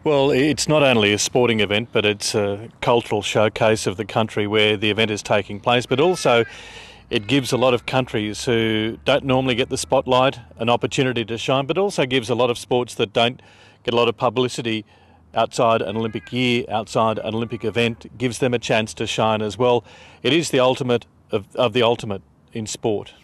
Well, it's not only a sporting event, but it's a cultural showcase of the country where the event is taking place, but also it gives a lot of countries who don't normally get the spotlight an opportunity to shine, but also gives a lot of sports that don't get a lot of publicity outside an Olympic year, outside an Olympic event, gives them a chance to shine as well. It is the ultimate of the ultimate in sport.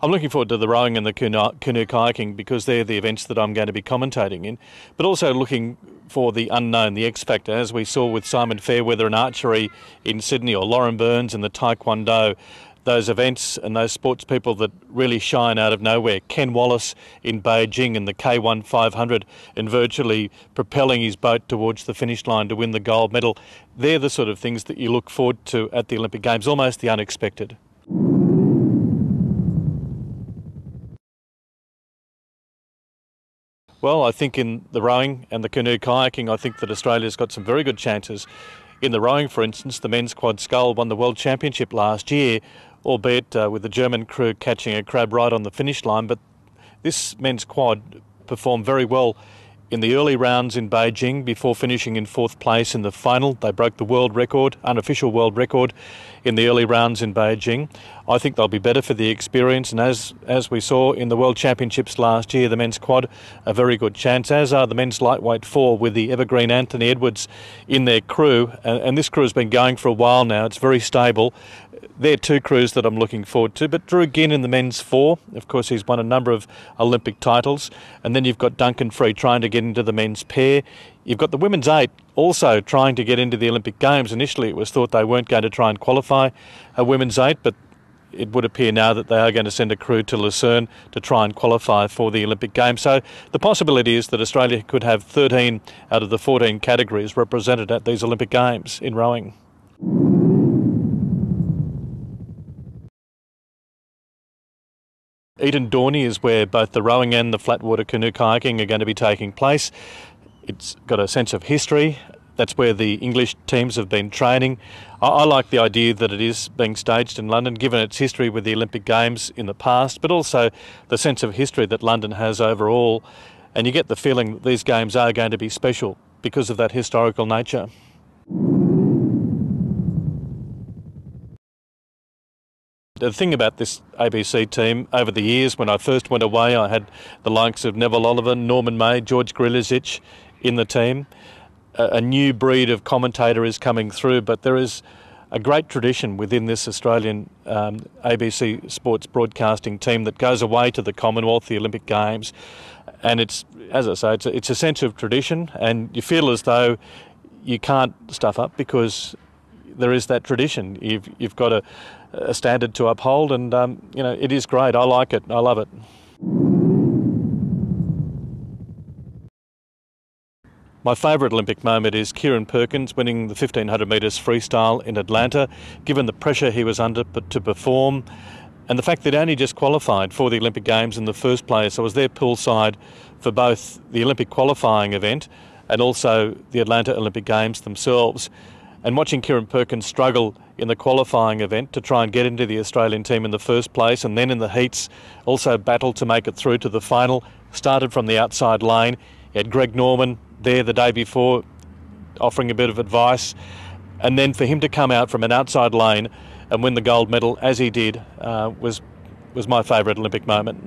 I'm looking forward to the rowing and the canoe kayaking because they're the events that I'm going to be commentating in, but also looking for the unknown, the X factor, as we saw with Simon Fairweather in archery in Sydney, or Lauren Burns in the taekwondo. Those events and those sports people that really shine out of nowhere. Ken Wallace in Beijing in the K1 500 and virtually propelling his boat towards the finish line to win the gold medal. They're the sort of things that you look forward to at the Olympic Games, almost the unexpected. Well, I think in the rowing and the canoe kayaking, I think that Australia's got some very good chances. In the rowing, for instance, the men's quad scull won the World Championship last year, albeit with the German crew catching a crab right on the finish line. But this men's quad performed very well in the early rounds in Beijing before finishing in fourth place in the final. They broke the world record, unofficial world record, in the early rounds in Beijing. I think they'll be better for the experience, and as we saw in the World Championships last year, the men's quad, a very good chance, as are the men's lightweight four with the evergreen Anthony Edwards in their crew, and this crew has been going for a while now. It's very stable. They're two crews that I'm looking forward to. But Drew Ginn in the men's four, of course, he's won a number of Olympic titles. And then you've got Duncan Free trying to get into the men's pair. You've got the women's eight also trying to get into the Olympic Games. Initially, it was thought they weren't going to try and qualify a women's eight, but it would appear now that they are going to send a crew to Lucerne to try and qualify for the Olympic Games. So the possibility is that Australia could have 13 out of the 14 categories represented at these Olympic Games in rowing. Eden Dorney is where both the rowing and the flatwater canoe kayaking are going to be taking place. It's got a sense of history. That's where the English teams have been training. I like the idea that it is being staged in London, given its history with the Olympic Games in the past, but also the sense of history that London has overall. And you get the feeling that these games are going to be special because of that historical nature. The thing about this ABC team, over the years, when I first went away, I had the likes of Neville Oliver, Norman May, George Grilizic in the team. A new breed of commentator is coming through, but there is a great tradition within this Australian ABC sports broadcasting team that goes away to the Commonwealth, the Olympic Games, and it's, as I say, it's a sense of tradition, and you feel as though you can't stuff up because there is that tradition. You've got a standard to uphold, and it is great. I like it. I love it. My favourite Olympic moment is Kieran Perkins winning the 1500 metres freestyle in Atlanta, given the pressure he was under to perform, and the fact that he only just qualified for the Olympic Games in the first place. I was there poolside for both the Olympic qualifying event and also the Atlanta Olympic Games themselves. And watching Kieran Perkins struggle in the qualifying event to try and get into the Australian team in the first place, and then in the heats also battle to make it through to the final, started from the outside lane. He had Greg Norman there the day before offering a bit of advice, and then for him to come out from an outside lane and win the gold medal as he did was my favourite Olympic moment.